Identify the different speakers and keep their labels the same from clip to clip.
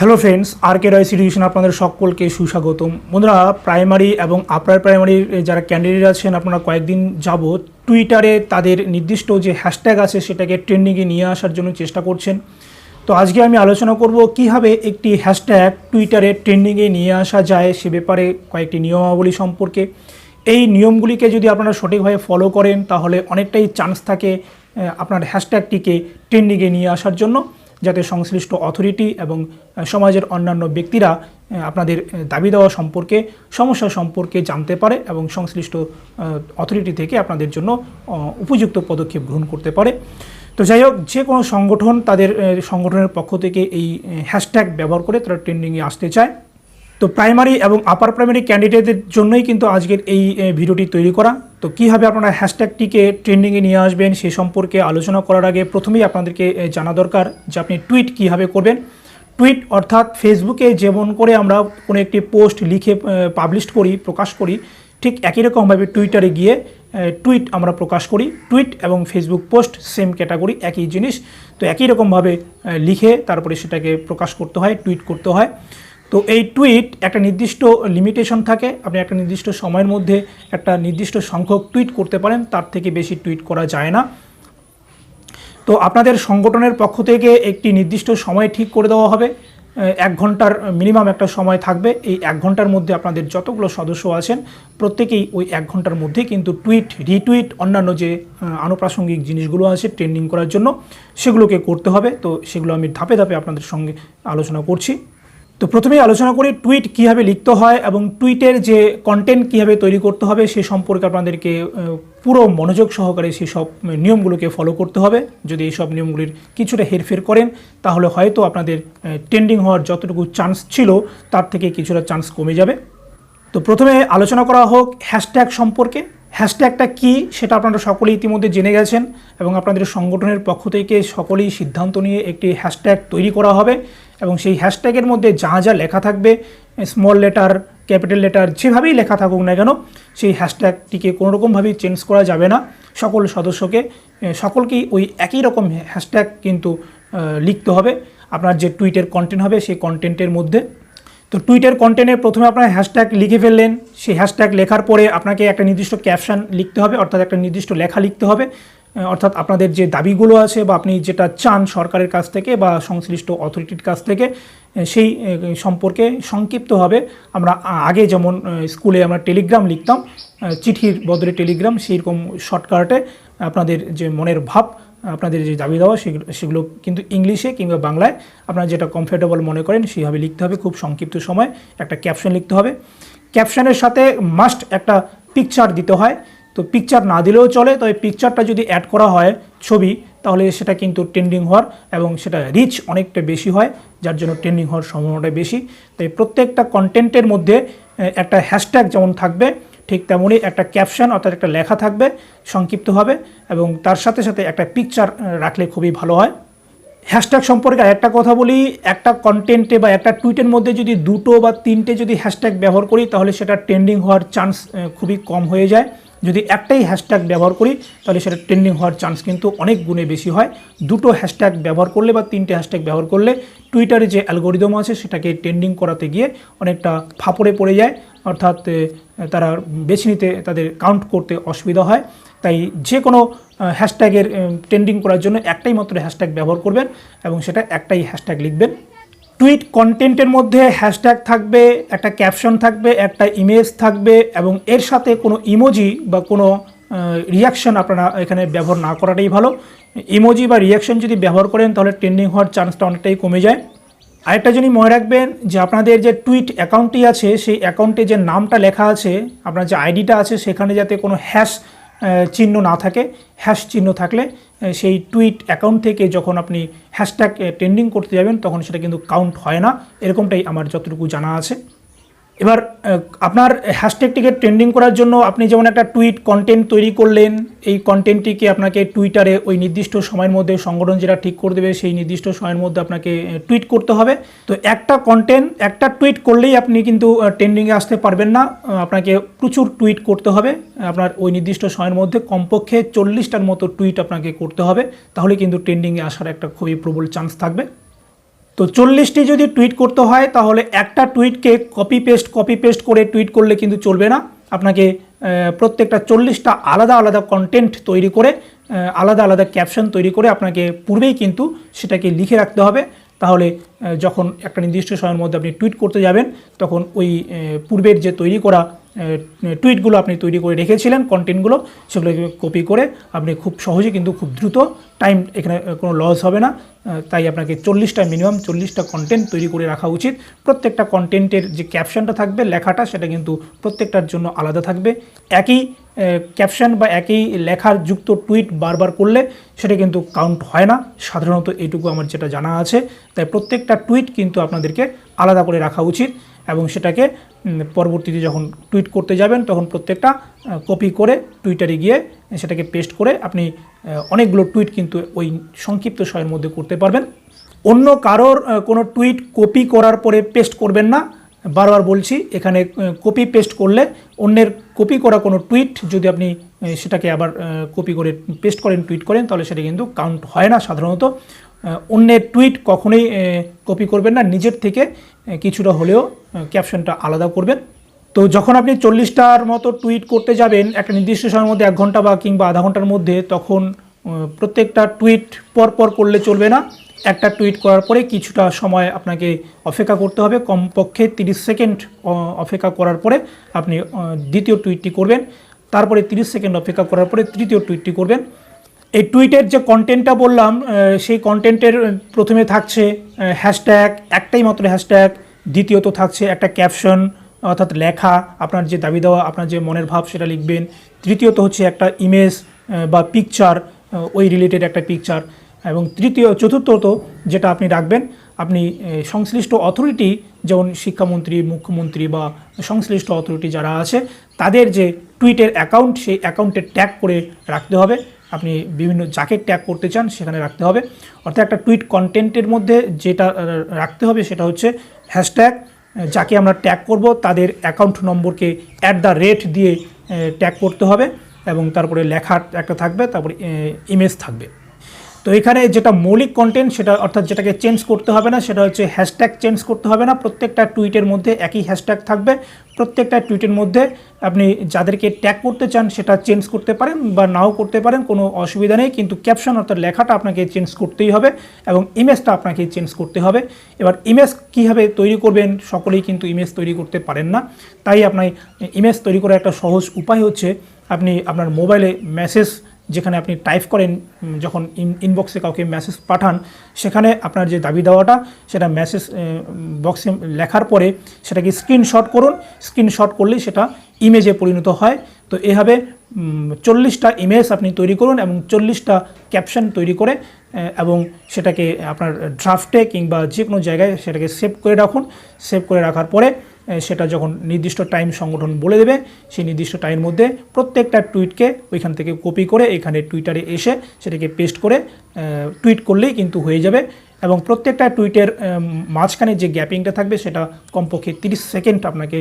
Speaker 1: Hello friends, আর কে রয় সিটিউশন আপনাদের সকলকে সুস্বাগতম। বন্ধুরা, প্রাইমারি এবং আপার প্রাইমারির যারা ক্যান্ডিডেট আছেন, আপনারা কয়েকদিন যাবৎ টুইটারে তাদের নির্দিষ্ট যে হ্যাশট্যাগ আছে সেটাকে ট্রেন্ডিংয়ে নিয়ে আসার জন্য চেষ্টা করছেন। তো আজকে আমি আলোচনা করব কীভাবে একটি হ্যাশট্যাগ টুইটারে ট্রেন্ডিংয়ে নিয়ে আসা যায় সে ব্যাপারে কয়েকটি নিয়মাবলী সম্পর্কে। এই নিয়মগুলিকে যদি আপনারা সঠিকভাবে ফলো করেন তাহলে অনেকটাই চান্স থাকে আপনার হ্যাশট্যাগটিকে ট্রেন্ডিংয়ে নিয়ে আসার জন্য, যাতে সংশ্লিষ্ট অথরিটি এবং সমাজের অন্যান্য ব্যক্তিরা আপনাদের দাবি দেওয়া সম্পর্কে, সমস্যা সম্পর্কে জানতে পারে এবং সংশ্লিষ্ট অথরিটি থেকে আপনাদের জন্য উপযুক্ত পদক্ষেপ গ্রহণ করতে পারে। তো যাই হোক, যে কোনো সংগঠন তাদের সংগঠনের পক্ষ থেকে এই হ্যাশট্যাগ ব্যবহার করে তারা ট্রেন্ডিংয়ে আসতে চায়। তো প্রাইমারি এবং আপার প্রাইমারি ক্যান্ডিডেটদের জন্যই কিন্তু আজকের এই ভিডিওটি তৈরি করা। তো কীভাবে আপনারা হ্যাশট্যাগটিকে ট্রেন্ডিংয়ে নিয়ে আসবেন সে সম্পর্কে আলোচনা করার আগে প্রথমেই আপনাদেরকে জানা দরকার যে আপনি টুইট কীভাবে করবেন। টুইট অর্থাৎ ফেসবুকে যেমন করে আমরা কোনো একটি পোস্ট লিখে পাবলিশ করি, প্রকাশ করি, ঠিক একই রকমভাবে টুইটারে গিয়ে টুইট আমরা প্রকাশ করি। টুইট এবং ফেসবুক পোস্ট সেম ক্যাটাগরি, একই জিনিস। তো একই রকমভাবে লিখে তারপরে সেটাকে প্রকাশ করতে হয়, টুইট করতে হয়। তো এই টুইট একটা নির্দিষ্ট লিমিটেশন থাকে, আপনি একটা নির্দিষ্ট সময়ের মধ্যে একটা নির্দিষ্ট সংখ্যক টুইট করতে পারেন, তার থেকে বেশি টুইট করা যায় না। তো আপনাদের সংগঠনের পক্ষ থেকে একটি নির্দিষ্ট সময় ঠিক করে দেওয়া হবে, 1 ঘন্টার মিনিমাম একটা সময় থাকবে। এই 1 ঘন্টার মধ্যে আপনাদের যতগুলো সদস্য আছেন প্রত্যেকেই ওই 1 ঘন্টার মধ্যে কিন্তু টুইট, রিটুইট, অন্যান্য যে আনুপ্রাসঙ্গিক জিনিসগুলো আছে ট্রেন্ডিং করার জন্য সেগুলোকে করতে হবে। তো সেগুলো আমি ধাপে ধাপে আপনাদের সঙ্গে আলোচনা করছি। তো প্রথমেই আলোচনা করি টুইট কীভাবে লিখতে হয় এবং টুইটের যে কন্টেন্ট কীভাবে তৈরি করতে হবে সে সম্পর্কে আপনাদেরকে পুরো মনোযোগ সহকারে সেই সব নিয়মগুলোকে ফলো করতে হবে। যদি এই সব নিয়মগুলির কিছুটা হেরফের করেন তাহলে হয়তো আপনাদের ট্রেন্ডিং হওয়ার যতটুকু চান্স ছিল তার থেকে কিছুটা চান্স কমে যাবে। তো প্রথমে আলোচনা করা হোক হ্যাশট্যাগ সম্পর্কে। হ্যাশট্যাগটা কী সেটা আপনারা সকলেই ইতিমধ্যে জেনে গেছেন এবং আপনাদের সংগঠনের পক্ষ থেকে সকলেই সিদ্ধান্ত নিয়ে একটি হ্যাশট্যাগ তৈরি করা হবে এবং সেই হ্যাশট্যাগের মধ্যে যা যা লেখা থাকবে, স্মল লেটার, ক্যাপিটাল লেটার, যেভাবেই লেখা থাকুক না কেন, সেই হ্যাশট্যাগটিকে কোনোরকমভাবেই চেঞ্জ করা যাবে না। সকল সদস্যকে, সকলকেই ওই একই রকম হ্যাশট্যাগ কিন্তু লিখতে হবে আপনার যে টুইটের কন্টেন্ট হবে সেই কন্টেন্টের মধ্যে। তো টুইটের কন্টেন্টে প্রথমে আপনারা হ্যাশট্যাগ লিখে ফেললেন। সেই হ্যাশট্যাগ লেখার পরে আপনাকে একটা নির্দিষ্ট ক্যাপশন লিখতে হবে, অর্থাৎ একটা নির্দিষ্ট লেখা লিখতে হবে, অর্থাৎ আপনাদের যে দাবিগুলো আছে বা আপনি যেটা চান সরকারের কাছ থেকে বা সংশ্লিষ্ট অথরিটির কাছ থেকে সেই সম্পর্কে সংক্ষিপ্তভাবে। আমরা আগে যেমন স্কুলে আমরা টেলিগ্রাম লিখতাম, চিঠির বদলে টেলিগ্রাম, সেই রকম শর্টকাটে আপনাদের যে মনের ভাব, আপনাদের যে দাবি দেওয়া সেগুলো কিন্তু ইংলিশে কিংবা বাংলায় আপনারা যেটা কমফোর্টেবল মনে করেন সেইভাবে লিখতে হবে। খুব সংক্ষিপ্ত সময় একটা ক্যাপশন লিখতে হবে। ক্যাপশনের সাথে মাস্ট একটা পিকচার দিতে হয়। তো পিকচার না দিলেও চলে, তবে পিকচারটা যদি অ্যাড করা হয়, ছবি, তাহলে সেটা কিন্তু ট্রেন্ডিং হওয়ার এবং সেটা রিচ অনেকটা বেশি হয়, যার জন্য ট্রেন্ডিং হওয়ার সম্ভাবনাটা বেশি। তাই প্রত্যেকটা কন্টেন্টের মধ্যে একটা হ্যাশট্যাগ যেমন থাকবে ঠিক তেমনই একটা ক্যাপশন অর্থাৎ একটা লেখা থাকবে সংক্ষিপ্তভাবে, এবং তার সাথে সাথে একটা পিকচার রাখলে খুবই ভালো হয়। হ্যাশট্যাগ সম্পর্কে একটা কথা বলি, একটা কন্টেন্টে বা একটা টুইটের মধ্যে যদি 2টো বা 3টে যদি হ্যাশট্যাগ ব্যবহার করি তাহলে সেটা ট্রেন্ডিং হওয়ার চান্স খুবই কম হয়ে যায়। যদি একটাই হ্যাশট্যাগ ব্যবহার করি তাহলে সেটা ট্রেন্ডিং হওয়ার চান্স কিন্তু অনেক গুণে বেশি হয়। 2টো হ্যাশট্যাগ ব্যবহার করলে বা 3টে হ্যাশট্যাগ ব্যবহার করলে টুইটারে যে অ্যালগোরিদম আছে সেটাকে ট্রেন্ডিং করাতে গিয়ে অনেকটা ফাঁপড়ে পড়ে যায়, অর্থাৎ তারা বেছে নিতে, তাদের কাউন্ট করতে অসুবিধা হয়। তাই যে কোনো হ্যাশট্যাগের ট্রেন্ডিং করার জন্য একটাই মাত্র হ্যাশট্যাগ ব্যবহার করবেন এবং সেটা একটাই হ্যাশট্যাগ লিখবেন। টুইট কন্টেন্টের মধ্যে হ্যাশট্যাগ থাকবে, একটা ক্যাপশন থাকবে, একটা ইমেজ থাকবে এবং এর সাথে কোনো ইমোজি বা কোনো রিয়াকশন আপনারা এখানে ব্যবহার না করাটাই ভালো। ইমোজি বা রিয়াকশন যদি ব্যবহার করেন তাহলে ট্রেন্ডিং হওয়ার চান্সটা অনেকটাই কমে যায়। আরেকটা জিনিস মনে রাখবেন যে আপনাদের যে টুইট অ্যাকাউন্টটি আছে সেই অ্যাকাউন্টে যে নামটা লেখা আছে, আপনার যে আইডিটা আছে সেখানে যাতে কোনো হ্যাশ চিহ্ন না থাকে। হ্যাশ চিহ্ন থাকলে সেই টুইট অ্যাকাউন্ট থেকে যখন আপনি হ্যাশট্যাগ ট্রেন্ডিং করতে যাবেন তখন সেটা কিন্তু কাউন্ট হয় না, এরকমটাই আমার যতটুকু জানা আছে। এবার আপনার হ্যাশট্যাগটিকে ট্রেন্ডিং করার জন্য আপনি যেমন একটা টুইট কন্টেন্ট তৈরি করলেন, এই কন্টেন্টটিকে আপনাকে টুইটারে ওই নির্দিষ্ট সময়ের মধ্যে সংগঠন যেটা ঠিক করে দেবে সেই নির্দিষ্ট সময়ের মধ্যে আপনাকে টুইট করতে হবে। তো একটা কন্টেন্ট, একটা টুইট করলেই আপনি কিন্তু ট্রেন্ডিংয়ে আসতে পারবেন না, আপনাকে প্রচুর টুইট করতে হবে। আপনার ওই নির্দিষ্ট সময়ের মধ্যে কমপক্ষে 40টার মতো টুইট আপনাকে করতে হবে, তাহলে কিন্তু ট্রেন্ডিংয়ে আসার একটা খুবই প্রবল চান্স থাকবে। তো 40টি যদি টুইট করতে হয় তাহলে একটা টুইটকে কপি পেস্ট করে টুইট করলে কিন্তু চলবে না। আপনাকে প্রত্যেকটা 40টা আলাদা আলাদা কন্টেন্ট তৈরি করে আলাদা আলাদা ক্যাপশন তৈরি করে আপনাকে পূর্বেই কিন্তু সেটাকে লিখে রাখতে হবে। তাহলে যখন একটা নির্দিষ্ট সময়ের মধ্যে আপনি টুইট করতে যাবেন তখন ওই পূর্বের যে তৈরি করা টুইটগুলো আপনি তৈরি করে রেখেছিলেন কন্টেন্টগুলো, সেগুলোকে কপি করে আপনি খুব সহজে কিন্তু খুব দ্রুত, টাইম এখানে কোনো লস হবে না। তাই আপনাকে 40টা মিনিমাম 40টা কন্টেন্ট তৈরি করে রাখা উচিত। প্রত্যেকটা কন্টেন্টের যে ক্যাপশনটা থাকবে, লেখাটা, সেটা কিন্তু প্রত্যেকটার জন্য আলাদা থাকবে। একই ক্যাপশন বা একই লেখার যুক্ত টুইট বারবার করলে সেটা কিন্তু কাউন্ট হয় না, সাধারণত এইটুকু আমার যেটা জানা আছে। তাই প্রত্যেকটা টুইট কিন্তু আপনাদেরকে আলাদা করে রাখা উচিত এবং সেটাকে পরবর্তীতে যখন টুইট করতে যাবেন তখন প্রত্যেকটা কপি করে টুইটারে গিয়ে সেটাকে পেস্ট করে আপনি অনেকগুলো টুইট কিন্তু ওই সংক্ষিপ্ত সময়ের মধ্যে করতে পারবেন। অন্য কারোর কোনো টুইট কপি করার পরে পেস্ট করবেন না। বারবার বলছি, এখানে কপি পেস্ট করলে অন্যের কপি করা কোনো টুইট যদি আপনি সেটাকে আবার কপি করে পেস্ট করেন, টুইট করেন, তাহলে সেটা কিন্তু কাউন্ট হয় না সাধারণত। অন্যের টুইট কখনোই কপি করবেন না, নিজের থেকে কিছুটা হলেও ক্যাপশনটা আলাদা করবেন। তো যখন আপনি 40টার মতো টুইট করতে যাবেন একটা নির্দিষ্ট সময়ের মধ্যে, 1 ঘন্টা বা কিংবা আধা ঘন্টার মধ্যে, তখন প্রত্যেকটা টুইট পর করলে চলবে না। একটা টুইট করার পরে কিছুটা সময় আপনাকে অপেক্ষা করতে হবে, কমপক্ষে 30 সেকেন্ড অপেক্ষা করার পরে আপনি দ্বিতীয় টুইটটি করবেন। তারপরে 30 সেকেন্ড অপেক্ষা করার পরে তৃতীয় টুইটটি করবেন। এই টুইটের যে কন্টেন্টটা বললাম, সেই কন্টেন্টের প্রথমে থাকছে হ্যাশট্যাগ, একটাই মাত্র হ্যাশট্যাগ। দ্বিতীয়ত থাকছে একটা ক্যাপশন, অর্থাৎ লেখা, আপনার যে দাবি দেওয়া, আপনার যে মনের ভাব সেটা লিখবেন। তৃতীয়ত হচ্ছে একটা ইমেজ বা পিকচার, ওই রিলেটেড একটা পিকচার। এবং চতুর্থত যেটা আপনি রাখবেন, আপনি সংশ্লিষ্ট অথরিটি, যেমন শিক্ষামন্ত্রী, মুখ্যমন্ত্রী বা সংশ্লিষ্ট অথরিটি যারা আছে, তাদের যে টুইটের অ্যাকাউন্ট, সেই অ্যাকাউন্টে ট্যাগ করে রাখতে হবে। আপনি বিভিন্ন যাকে ট্যাগ করতে চান সেখানে রাখতে হবে। অর্থাৎ একটা টুইট কন্টেন্টের মধ্যে যেটা রাখতে হবে সেটা হচ্ছে হ্যাশট্যাগ, যাকে আমরা ট্যাগ করব তাদের অ্যাকাউন্ট নম্বরকে @ দিয়ে ট্যাগ করতে হবে এবং তারপরে লেখা একটা থাকবে, তারপরে ইমেজ থাকবে। তো এখানে যেটা মৌলিক কন্টেন্ট সেটা, অর্থাৎ যেটাকে চেঞ্জ করতে হবে না, সেটা হচ্ছে হ্যাশট্যাগ চেঞ্জ করতে হবে না। প্রত্যেকটা টুইটের মধ্যে একই হ্যাশট্যাগ থাকবে। প্রত্যেকটা টুইটের মধ্যে আপনি যাদেরকে ট্যাগ করতে চান সেটা চেঞ্জ করতে পারেন বা নাও করতে পারেন, কোনো অসুবিধা নেই। কিন্তু ক্যাপশন অর্থাৎ লেখাটা আপনাকে চেঞ্জ করতেই হবে এবং ইমেজটা আপনাকে চেঞ্জ করতে হবে। এবার ইমেজ কীভাবে তৈরি করবেন, সকলেই কিন্তু ইমেজ তৈরি করতে পারেন না। তাই আপনার ইমেজ তৈরি করার একটা সহজ উপায় হচ্ছে, আপনি আপনার মোবাইলে মেসেজ যেখানে আপনি টাইপ করেন, যখন ইনবক্সে কাউকে মেসেজ পাঠান, সেখানে আপনার যে দাবি দেওয়াটা সেটা মেসেজ বক্সে লেখার পরে সেটাকে স্ক্রিনশট করুন। স্ক্রিনশট করলেই সেটা ইমেজে পরিণত হয়। তো এভাবে 40টা ইমেজ আপনি তৈরি করুন এবং 40টা ক্যাপশন তৈরি করে এবং সেটাকে আপনার ড্রাফটে কিংবা যে কোনো জায়গায় সেটাকে সেভ করে রাখুন। সেভ করে রাখার পরে সেটা যখন নির্দিষ্ট টাইম সংগঠন বলে দেবে, সেই নির্দিষ্ট টাইমের মধ্যে প্রত্যেকটা টুইটকে ওইখান থেকে কপি করে এখানে টুইটারে এসে সেটাকে পেস্ট করে টুইট করলেই কিন্তু হয়ে যাবে। এবং প্রত্যেকটা টুইটের মাঝখানে যে গ্যাপিংটা থাকবে সেটা কমপক্ষে 30 সেকেন্ড আপনাকে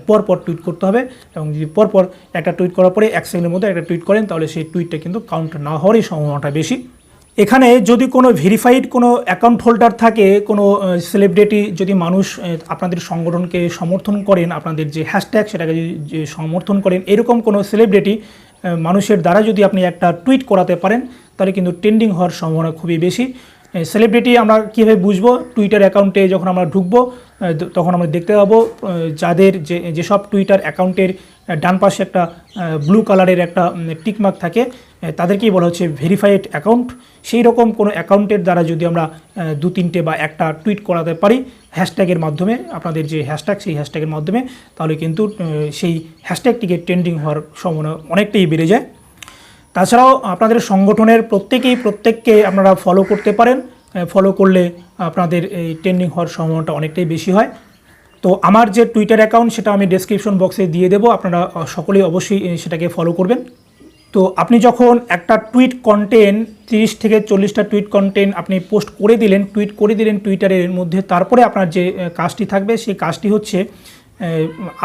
Speaker 1: পরপর টুইট করতে হবে। এবং যদি পরপর একটা টুইট করার পরে 1 সেকেন্ডের মধ্যে একটা টুইট করেন, তাহলে সেই টুইটটা কিন্তু কাউন্ট না হওয়ারই সম্ভাবনাটা বেশি। এখানে যদি কোনো ভেরিফাইড কোনো অ্যাকাউন্ট হোল্ডার থাকে, কোনো সেলিব্রিটি, যদি মানুষ আপনাদের সংগঠনকে সমর্থন করেন, আপনাদের যে হ্যাশট্যাগ সেটাকে যে সমর্থন করেন, এরকম কোনো সেলিব্রিটি মানুষের দ্বারা যদি আপনি একটা টুইট করাতে পারেন, তাহলে কিন্তু ট্রেন্ডিং হওয়ার সম্ভাবনা খুবই বেশি। সেলিব্রিটি আমরা কীভাবে বুঝবো? টুইটার অ্যাকাউন্টে যখন আমরা ঢুকবো তখন আমরা দেখতে পাবো যাদের যেসব টুইটার অ্যাকাউন্টের ডান পাশে একটা ব্লু কালারের একটা টিকমার্ক থাকে, তাদেরকেই বলা হচ্ছে ভেরিফাইড অ্যাকাউন্ট। সেই রকম কোনো অ্যাকাউন্টের দ্বারা যদি আমরা 2-3টে বা একটা টুইট করাতে পারি হ্যাশট্যাগের মাধ্যমে, আপনাদের যে হ্যাশট্যাগ সেই হ্যাশট্যাগের মাধ্যমে, তাহলে কিন্তু সেই হ্যাশট্যাগটিকে ট্রেন্ডিং হওয়ার সম্ভাবনা অনেকটাই বেড়ে যায়। তাছাড়াও আপনাদের সংগঠনের প্রত্যেককে আপনারা ফলো করতে পারেন। ফলো করলে আপনাদের এই ট্রেন্ডিং হওয়ার সম্ভাবনাটা অনেকটাই বেশি হয়। তো আমার যে টুইটার অ্যাকাউন্ট সেটা আমি ডেসক্রিপশন বক্সে দিয়ে দেবো, আপনারা সকলেই অবশ্যই সেটাকে ফলো করবেন। তো আপনি যখন একটা টুইট কন্টেন্ট 30 থেকে 40টা টুইট কন্টেন্ট আপনি পোস্ট করে দিলেন, টুইট করে দিলেন টুইটারের মধ্যে, তারপরে আপনার যে কাজটি থাকবে সেই কাজটি হচ্ছে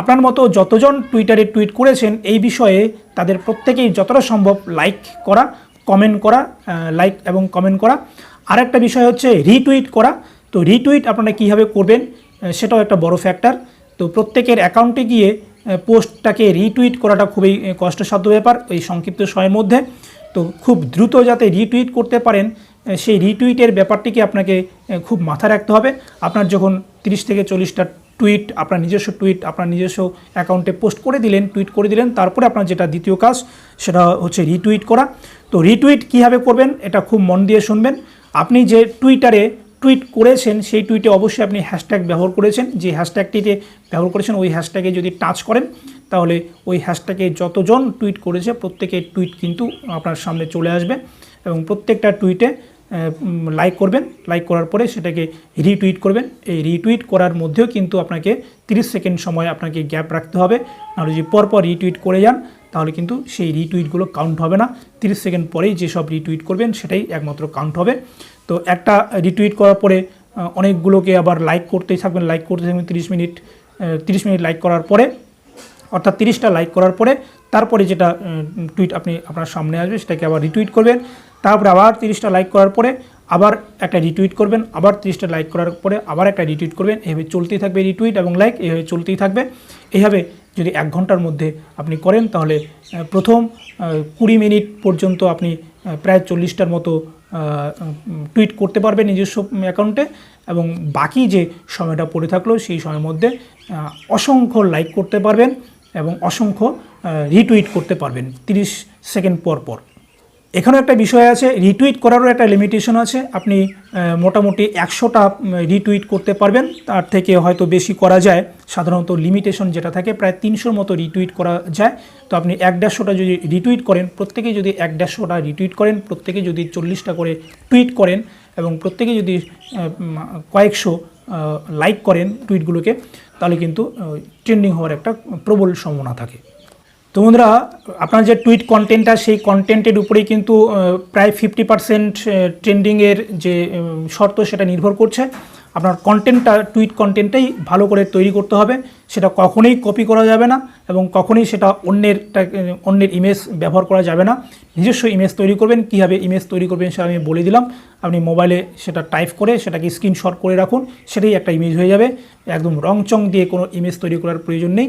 Speaker 1: আপনার মতো যতজন টুইটারে টুইট করেছেন এই বিষয়ে তাদের প্রত্যেকেই যতটা সম্ভব লাইক করা, কমেন্ট করা, লাইক এবং কমেন্ট করা। আরেকটা বিষয় হচ্ছে রিটুইট করা। তো রিটুইট আপনারা কীভাবে করবেন সেটাও একটা বড় ফ্যাক্টর। তো প্রত্যেকের অ্যাকাউন্টে গিয়ে পোস্টটাকে রিটুইট করাটা খুবই কষ্টসাধ্য ব্যাপার এই সংক্ষিপ্ত সময়ের মধ্যে। তো খুব দ্রুত যাতে রিটুইট করতে পারেন সেই রিটুইটের ব্যাপারটিকে আপনাকে খুব মাথায় রাখতে হবে। আপনার যখন 30 থেকে 40টা টুইট আপনার নিজস্ব টুইট আপনার নিজস্ব অ্যাকাউন্টে পোস্ট করে দিলেন, টুইট করে দিলেন, তারপরে আপনার যেটা দ্বিতীয় কাজ সেটা হচ্ছে রিটুইট করা। তো রিটুইট কীভাবে করবেন এটা খুব মন দিয়ে শুনবেন। আপনি যে টুইটারে টুইট করেছেন সেই টুইটে অবশ্যই আপনি হ্যাশট্যাগ ব্যবহার করেছেন, যে হ্যাশট্যাগটিতে ব্যবহার করেছেন ওই হ্যাশট্যাগে যদি টাচ করেন তাহলে ওই হ্যাশট্যাগে যতজন টুইট করেছে প্রত্যেকের টুইট কিন্তু আপনার সামনে চলে আসবে এবং প্রত্যেকটা টুইটে লাইক করবেন। লাইক করার পরে সেটাকে রিটুইট করবেন। এই রিটুইট করার মধ্যেও কিন্তু আপনাকে 30 সেকেন্ড সময় আপনাকে গ্যাপ রাখতে হবে, নাহলে যদি পরপর রিটুইট করে যান তাহলে কিন্তু সেই রিটুইটগুলো কাউন্ট হবে না। 30 সেকেন্ড পরেই যেসব রিটুইট করবেন সেটাই একমাত্র কাউন্ট হবে। তো একটা রিটুইট করার পরে অনেকগুলোকে আবার লাইক করতেই থাকবেন, লাইক করতে থাকবেন 30 মিনিট লাইক করার পরে, অর্থাৎ 30টা লাইক করার পরে তারপরে যেটা টুইট আপনার সামনে আসবে সেটাকে আবার রিটুইট করবেন। তারপরে আবার 30টা লাইক করার পরে আবার একটা রিটুইট করবেন, আবার 30টা লাইক করার পরে আবার একটা রিটুইট করবেন। এভাবে চলতেই থাকবে, রিটুইট এবং লাইক এভাবে চলতেই থাকবে। এইভাবে যদি 1 ঘন্টার মধ্যে আপনি করেন তাহলে প্রথম 20 মিনিট পর্যন্ত আপনি প্রায় 40টার মতো টুইট করতে পারবেন নিজস্ব অ্যাকাউন্টে, এবং বাকি যে সময়টা পড়ে থাকলো সেই সময়ের মধ্যে অসংখ্য লাইক করতে পারবেন এবং অসংখ্য রিটুইট করতে পারবেন 30 সেকেন্ড পর পর। এখানেও একটা বিষয় আছে, রিটুইট করারও একটা লিমিটেশন আছে। আপনি মোটামুটি 100টা রিটুইট করতে পারবেন, তার থেকে হয়তো বেশি করা যায়। সাধারণত লিমিটেশন যেটা থাকে প্রায় 300 মতো রিটুইট করা যায়। তো আপনি 150টা যদি রিটুইট করেন, প্রত্যেকে যদি 150টা রিটুইট করেন, প্রত্যেকে যদি 40টা করে টুইট করেন এবং প্রত্যেকে যদি কয়েকশো লাইক করেন টুইটগুলোকে, তাহলে কিন্তু ট্রেন্ডিং হওয়ার একটা প্রবল সম্ভাবনা থাকে। তো বন্ধুরা, আপনার যে টুইট কন্টেন্টটা সেই কন্টেন্টের উপরেই কিন্তু প্রায় 50% ট্রেন্ডিংয়ের যে শর্ত সেটা নির্ভর করছে। আপনার কন্টেন্টটা টুইট কন্টেন্টটাই ভালো করে তৈরি করতে হবে, সেটা কখনোই কপি করা যাবে না এবং কখনোই সেটা অন্যের ইমেজ ব্যবহার করা যাবে না। নিজস্ব ইমেজ তৈরি করবেন। কীভাবে ইমেজ তৈরি করবেন সেটা আমি বলে দিলাম। আপনি মোবাইলে সেটা টাইপ করে সেটাকে স্ক্রিনশট করে রাখুন, সেটাই একটা ইমেজ হয়ে যাবে। একদম রংচং দিয়ে কোনো ইমেজ তৈরি করার প্রয়োজন নেই।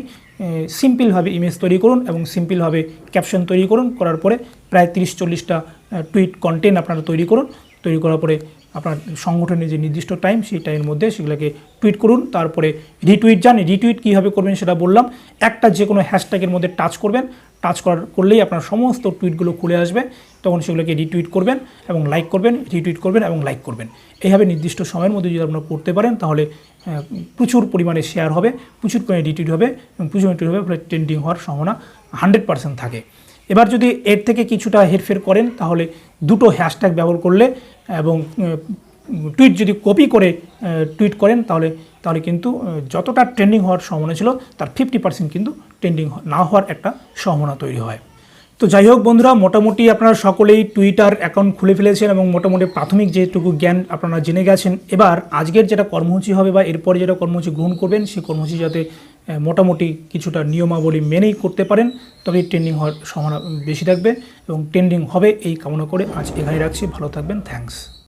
Speaker 1: সিম্পলভাবে ইমেজ তৈরি করুন এবং সিম্পলভাবে ক্যাপশন তৈরি করুন। করার পরে প্রায় 30-40টা টুইট কন্টেন্ট আপনারা তৈরি করুন। তৈরি করার পরে আপনার সংগঠনের যে নির্দিষ্ট টাইম সেই টাইমের মধ্যে সেগুলোকে টুইট করুন। তারপরে রিটুইট রিটুইট কীভাবে করবেন সেটা বললাম। একটা যে কোনো হ্যাশট্যাগের মধ্যে টাচ করবেন, টাচ করলেই আপনার সমস্ত টুইটগুলো খুলে আসবে। তখন সেগুলোকে রিটুইট করবেন এবং লাইক করবেন, রিটুইট করবেন এবং লাইক করবেন। এইভাবে নির্দিষ্ট সময়ের মধ্যে যদি আপনারা করতে পারেন তাহলে প্রচুর পরিমাণে শেয়ার হবে, প্রচুর পরিমাণে রিটুইট হবে এবং প্রচুর রিটুইট হবে, ফলে ট্রেন্ডিং হওয়ার সম্ভাবনা 100% থাকে। এবার যদি এর থেকে কিছুটা হেরফের করেন তাহলে দুটো হ্যাশট্যাগ ব্যবহার করলে এবং টুইট যদি কপি করে টুইট করেন তাহলে কিন্তু যতটা ট্রেন্ডিং হওয়ার সম্ভাবনা ছিল তার 50% কিন্তু ট্রেন্ডিং না হওয়ার একটা সম্ভাবনা তৈরি হয়। তো যাই হোক বন্ধুরা, মোটামুটি আপনারা সকলেই টুইটার অ্যাকাউন্ট খুলে ফেলেছেন এবং মোটামুটি প্রাথমিক যেটুকু জ্ঞান আপনারা জেনে গেছেন। এবার আজকের যেটা কর্মসূচি হবে বা এরপরে যেটা কর্মসূচি গ্রহণ করবেন সেই কর্মসূচি যাতে মোটামুটি কিছুটা নিয়মাবলী মেনেই করতে পারেন, তবে ট্রেন্ডিং হওয়ার সম্ভাবনা বেশি থাকবে এবং ট্রেন্ডিং হবে এই কামনা করে আজ এখানে রাখছি। ভালো থাকবেন, থ্যাঙ্কস।